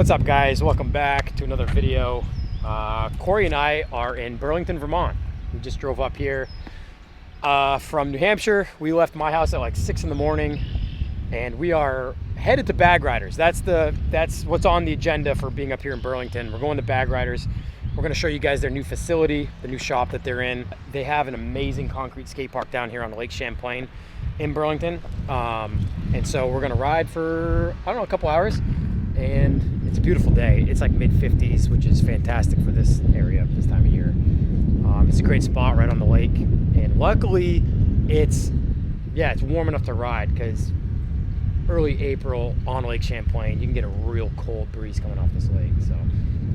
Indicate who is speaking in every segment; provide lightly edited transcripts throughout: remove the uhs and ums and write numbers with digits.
Speaker 1: What's up, guys? Welcome back to another video. Corey and I are in Burlington, Vermont. We just drove up here from New Hampshire. We left my house at like 6 in the morning and we are headed to Bag Riders. That's what's on the agenda for being up here in Burlington. We're going to Bag Riders. We're going to show you guys their new facility, the new shop that they're in. They have an amazing concrete skate park down here on Lake Champlain in Burlington. And so we're going to ride for, I don't know, a couple hours. And it's a beautiful day. It's like mid-50s, which is fantastic for this area this time of year. It's a great spot right on the lake. And luckily, it's warm enough to ride, because early April on Lake Champlain, you can get a real cold breeze coming off this lake. So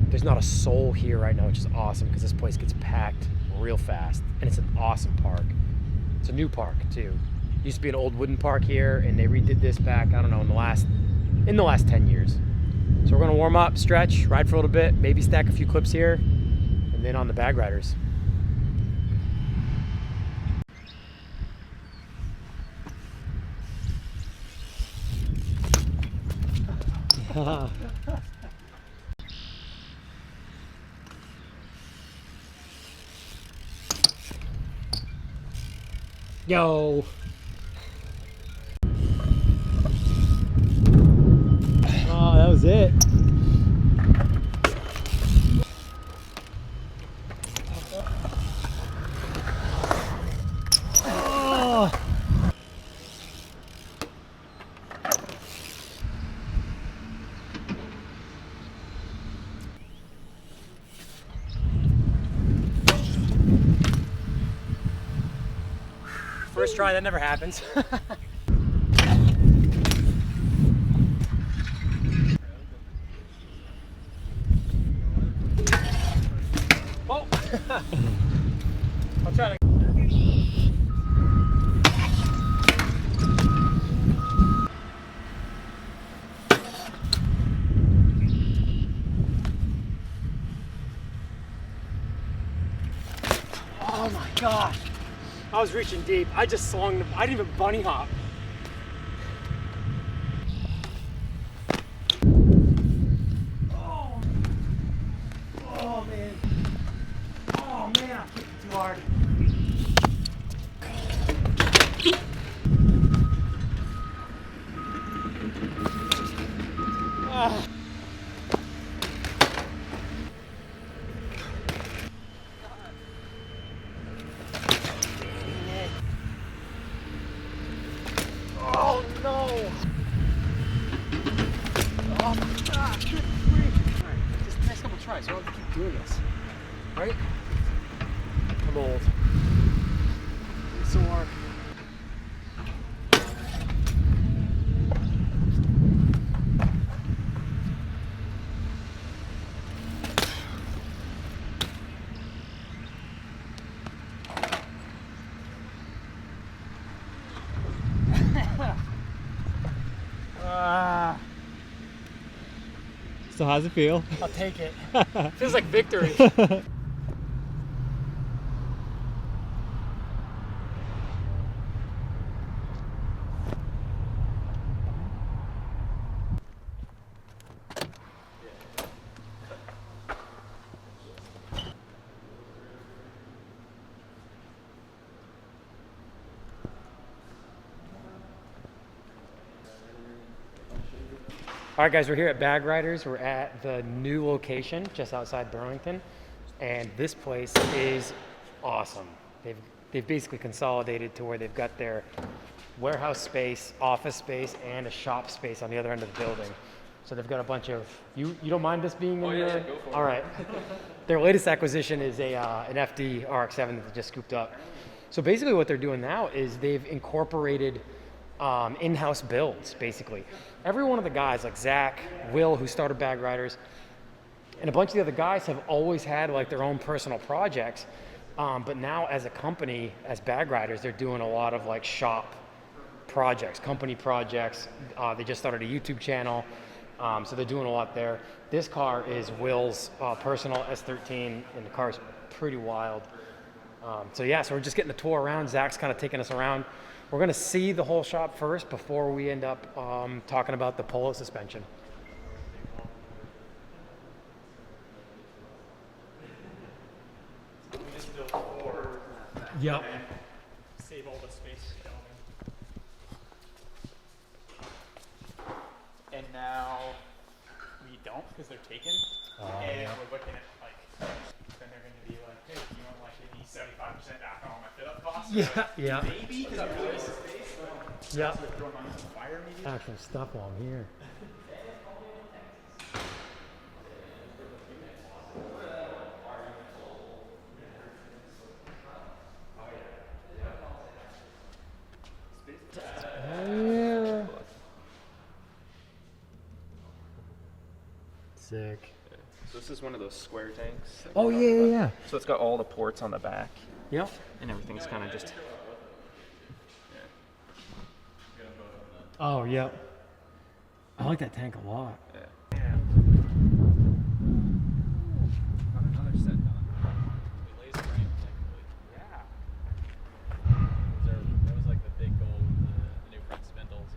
Speaker 1: there's not a soul here right now, which is awesome, because this place gets packed real fast. And it's an awesome park. It's a new park, too. It used to be an old wooden park here, and they redid this back, I don't know, in the last 10 years. So we're gonna warm up, stretch, ride for a little bit, maybe stack a few clips here, and then on the Bag Riders. Yo. Oh, that was it. Oh. First try, that never happens. I'll try to. Oh my gosh. I was reaching deep. I just swung. I didn't even bunny hop. Oh man. Oh man, I kicked it too hard. Oh no! Oh my God! Good grief! Alright, just the next couple tries, so I don't have to keep doing this. Right? I'm old. It's so hard.
Speaker 2: So how's it feel?
Speaker 1: I'll take it. Feels like victory. All right, guys, we're here at Bag Riders. We're at the new location just outside Burlington, and this place is awesome. They've basically consolidated to where they've got their warehouse space, office space, and a shop space on the other end of the building. So they've got a bunch of, you don't mind this being in
Speaker 3: yeah, go for it.
Speaker 1: All right. Their latest acquisition is an FD RX-7 that they just scooped up. So basically what they're doing now is they've incorporated in-house builds, basically. Every one of the guys, like Zach, Will, who started Bag Riders, and a bunch of the other guys have always had like their own personal projects. But now as a company, as Bag Riders, they're doing a lot of like shop projects, company projects. They just started a YouTube channel. So they're doing a lot there. This car is Will's personal S13, and the car's pretty wild. So we're just getting the tour around. Zach's kind of taking us around. We're gonna see the whole shop first before we end up talking about the Polo suspension. Yep.
Speaker 2: And save all the space down there. And now we don't because they're taken. And we're looking at like, then they're going to be like, hey, do you want like maybe 75% back on my fit up costs?
Speaker 1: Yeah,
Speaker 2: like,
Speaker 1: yeah.
Speaker 2: Maybe because I'm really space.
Speaker 1: Yeah.
Speaker 2: So throwing on some fire maybe.
Speaker 1: Actual stuff while I'm here. Yeah. Sick.
Speaker 3: So this is one of those square tanks.
Speaker 1: Oh yeah.
Speaker 3: So it's got all the ports on the back,
Speaker 1: Yep.
Speaker 3: and everything's kind of just.
Speaker 1: Oh yep. I like that tank a lot.
Speaker 3: Yeah. Got another set done.
Speaker 4: Laser frame, technically.
Speaker 3: Yeah.
Speaker 4: That was like the big goal with the new front spindles.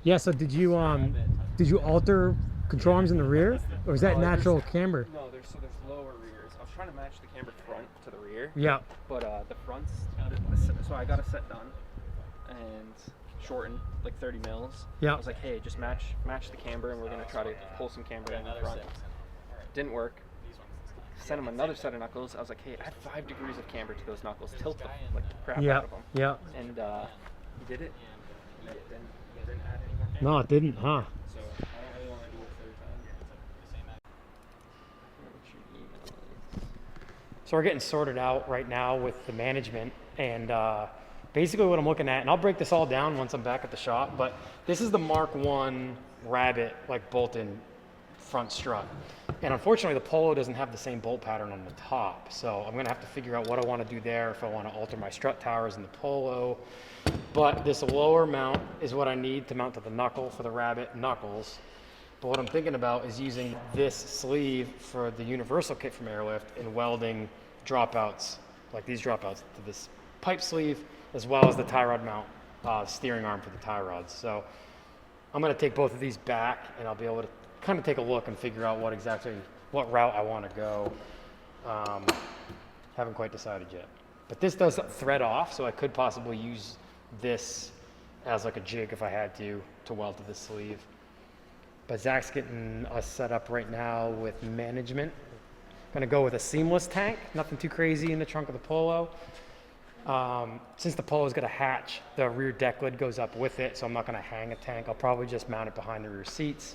Speaker 1: Yeah. So did you alter control arms in the rear, or is that
Speaker 3: No,
Speaker 1: natural camber?
Speaker 3: No, there's lower rears. I was trying to match the camber front to the rear.
Speaker 1: Yeah.
Speaker 3: But the fronts, so I got a set done and shortened like 30 mils.
Speaker 1: Yeah.
Speaker 3: I was like, hey, just match the camber, and we're gonna try to pull some camber in the front. Didn't work. Sent him another set of knuckles. I was like, hey, add 5 degrees of camber to those knuckles, tilt the crap
Speaker 1: Yeah.
Speaker 3: out of them.
Speaker 1: Yeah.
Speaker 3: And he did it. He didn't add any more camber.
Speaker 1: No, it didn't, huh?
Speaker 3: So I don't really want to do it a third time.
Speaker 1: So we're getting sorted out right now with the management, and basically what I'm looking at, and I'll break this all down once I'm back at the shop, but this is the Mark 1 Rabbit like bolt-in front strut. And unfortunately the Polo doesn't have the same bolt pattern on the top, so I'm gonna have to figure out what I want to do there, if I want to alter my strut towers in the Polo. But this lower mount is what I need to mount to the knuckle for the Rabbit knuckles. But what I'm thinking about is using this sleeve for the universal kit from Airlift and welding dropouts, like these dropouts, to this pipe sleeve, as well as the tie rod mount steering arm for the tie rods. So I'm going to take both of these back, and I'll be able to kind of take a look and figure out what route I want to go. Haven't quite decided yet. But this does thread off, so I could possibly use this as like a jig if I had to weld to the sleeve. But Zach's getting us set up right now with management. Gonna go with a seamless tank, nothing too crazy in the trunk of the Polo. Since the Polo's got a hatch, the rear deck lid goes up with it, so I'm not gonna hang a tank. I'll probably just mount it behind the rear seats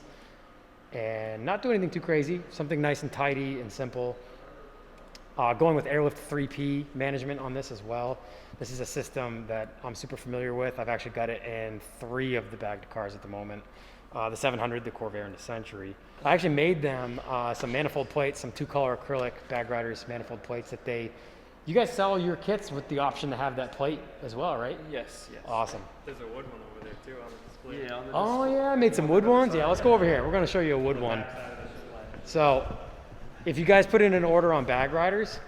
Speaker 1: and not do anything too crazy, something nice and tidy and simple. Going with Airlift 3P management on this as well. This is a system that I'm super familiar with. I've actually got it in 3 of the bagged cars at the moment. The 700, the Corvair, and the Century. I actually made them some manifold plates, some 2-color acrylic Bag Riders manifold plates that you guys sell your kits with the option to have that plate as well, right?
Speaker 3: Yes.
Speaker 1: Awesome.
Speaker 4: There's a wood one over there too on the display.
Speaker 3: Yeah, on the
Speaker 1: Oh yeah, I made some wood ones. Yeah, let's go over here. We're gonna show you a wood one. So, if you guys put in an order on Bag Riders,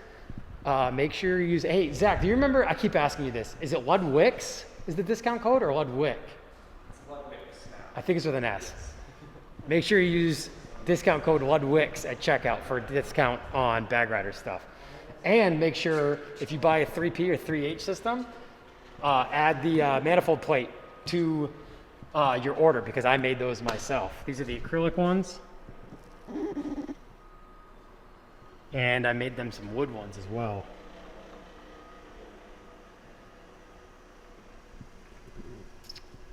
Speaker 1: make sure you use, hey Zach, do you remember, I keep asking you this, is it Ludwicks is the discount code, or Ludwick? I think it's with an S. Make sure you use discount code Ludwicks at checkout for a discount on Bag Rider stuff. And make sure if you buy a 3P or 3H system, add the manifold plate to your order, because I made those myself. These are the acrylic ones. And I made them some wood ones as well.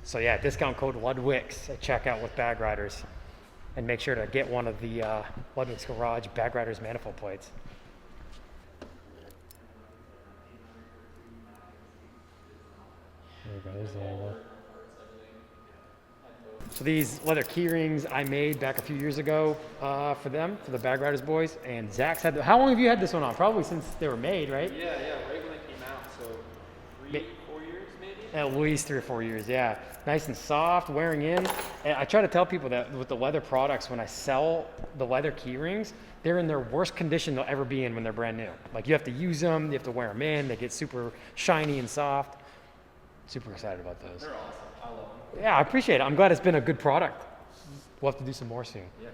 Speaker 1: So yeah, discount code Ludwicks at checkout with Bag Riders. And make sure to get one of the Ludwicks Garage Bag Riders manifold plates. There we go, there's the logo. So these leather key rings I made back a few years ago for the Bag Riders boys. And Zach's had, how long have you had this one on? Probably since they were made, right?
Speaker 3: Yeah, right when it came out, so 3-4 years maybe?
Speaker 1: At least 3 or 4 years, yeah. Nice and soft, wearing in. And I try to tell people that with the leather products, when I sell the leather key rings, they're in their worst condition they'll ever be in when they're brand new. Like you have to use them, you have to wear them in, they get super shiny and soft. Super excited about those.
Speaker 3: They're awesome. I love them.
Speaker 1: Yeah, I appreciate it. I'm glad it's been a good product. We'll have to do some more soon.
Speaker 3: Yeah.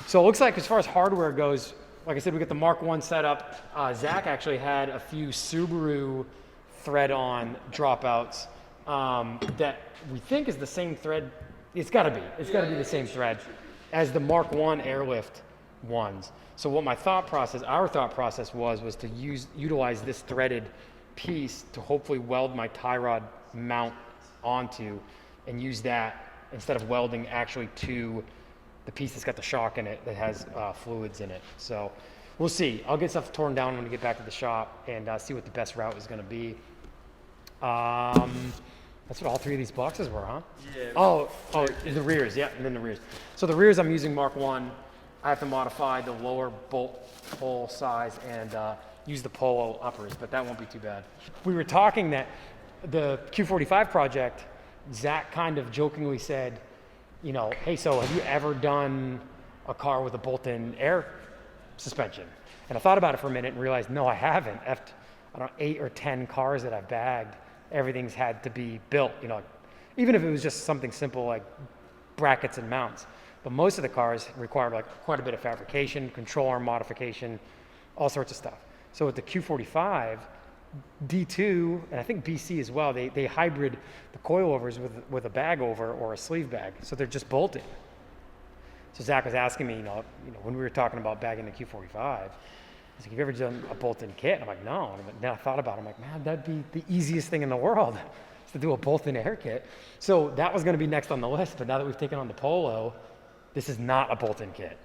Speaker 1: So it looks like as far as hardware goes, like I said, we got the Mark 1 setup. Zach actually had a few Subaru thread-on dropouts that we think is the same thread. It's got to be. It's got to be the same thread as the Mark 1 airlift ones. So what our thought process was to utilize this threaded piece to hopefully weld my tie rod mount onto, and use that instead of welding actually to the piece that's got the shock in it that has fluids in it. So we'll see. I'll get stuff torn down when we get back to the shop and see what the best route is going to be. That's what all three of these boxes were, huh?
Speaker 4: Yeah.
Speaker 1: Oh, the rears, yeah, and then the rears. So the rears, I'm using Mark 1. I have to modify the lower bolt hole size and use the Polo uppers, but that won't be too bad. We were talking that the Q45 project, Zach kind of jokingly said, you know, hey, so have you ever done a car with a bolt-in air suspension? And I thought about it for a minute and realized, no, I haven't. After, I don't know, 8 or 10 cars that I've bagged, everything's had to be built, you know, even if it was just something simple like brackets and mounts. But most of the cars require like quite a bit of fabrication, control arm modification, all sorts of stuff. So with the Q45, D2, and I think BC as well, they hybrid the coilovers with a bag over or a sleeve bag. So they're just bolted. So Zach was asking me, you know, when we were talking about bagging the Q45, he's like, have you ever done a bolt-in kit? I'm like, no. And then I thought about it. I'm like, man, that'd be the easiest thing in the world is to do a bolt-in air kit. So that was going to be next on the list. But now that we've taken on the Polo, this is not a bolt-in kit,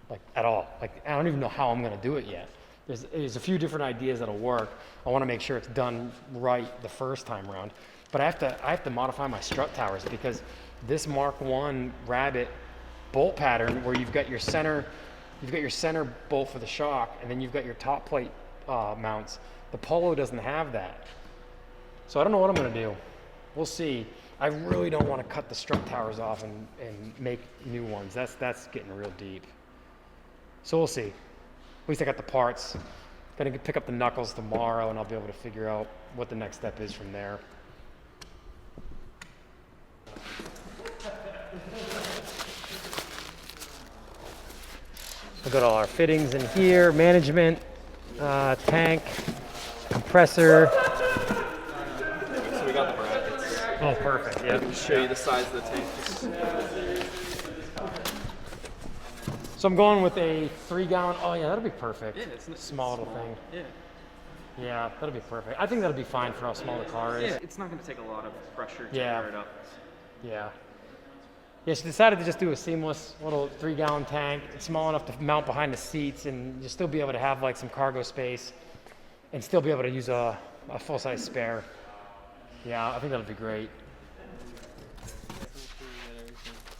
Speaker 1: like at all. Like I don't even know how I'm going to do it yet. There's a few different ideas that'll work. I want to make sure it's done right the first time around. But I have to modify my strut towers because this Mark 1 Rabbit bolt pattern where you've got your center bolt for the shock, and then you've got your top plate mounts. The Polo doesn't have that. So I don't know what I'm going to do. We'll see. I really don't want to cut the strut towers off and make new ones. That's getting real deep. So we'll see. At least I got the parts. Gonna pick up the knuckles tomorrow, and I'll be able to figure out what the next step is from there. We've got all our fittings in here, management, tank, compressor.
Speaker 3: So we got the brackets.
Speaker 1: Oh, perfect, yeah.
Speaker 3: I can show you the size of the tank.
Speaker 1: So I'm going with a 3-gallon. Oh yeah, that'll be perfect.
Speaker 3: Yeah, it's
Speaker 1: small little thing.
Speaker 3: Yeah.
Speaker 1: Yeah, that'll be perfect. I think that'll be fine for how small the car is.
Speaker 3: Yeah, it's not going to take a lot of pressure to
Speaker 1: Yeah.
Speaker 3: fire it up.
Speaker 1: Yeah. Yeah, she decided to just do a seamless little 3-gallon tank. It's small enough to mount behind the seats and you'll still be able to have like some cargo space and still be able to use a full-size spare. Yeah, I think that'll be great.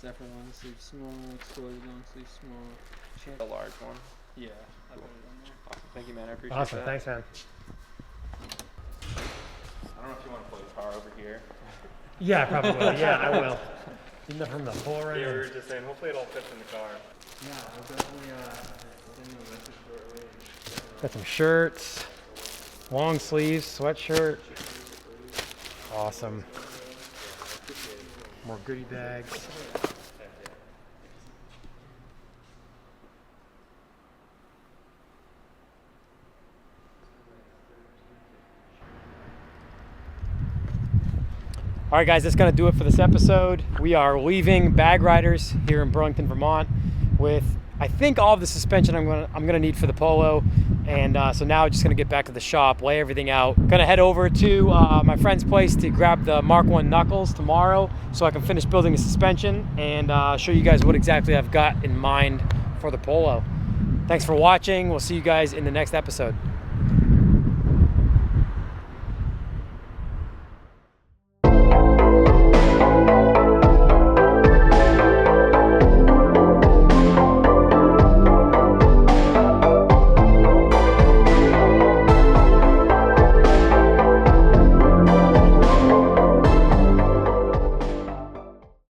Speaker 5: Zephyr long sleeve small, exposed long sleeve small.
Speaker 3: A large one.
Speaker 5: Yeah.
Speaker 3: Cool. Awesome. Thank you, man. I appreciate
Speaker 1: Awesome,
Speaker 3: that.
Speaker 1: thanks, man.
Speaker 3: I don't know if you want to pull the car over here.
Speaker 1: Yeah, probably. Yeah, I will. Isn't that from the floor?
Speaker 2: Yeah, we were just saying, hopefully it all fits in the car.
Speaker 5: Yeah, I'll definitely send you a message shortly.
Speaker 1: Got some shirts, long sleeves, sweatshirt. Awesome. More goodie bags. All right, guys, that's going to do it for this episode. We are leaving Bag Riders here in Burlington, Vermont with, I think, all of the suspension I'm gonna need for the Polo. And so now I'm just going to get back to the shop, lay everything out. Going to head over to my friend's place to grab the Mark 1 knuckles tomorrow so I can finish building the suspension and show you guys what exactly I've got in mind for the Polo. Thanks for watching. We'll see you guys in the next episode.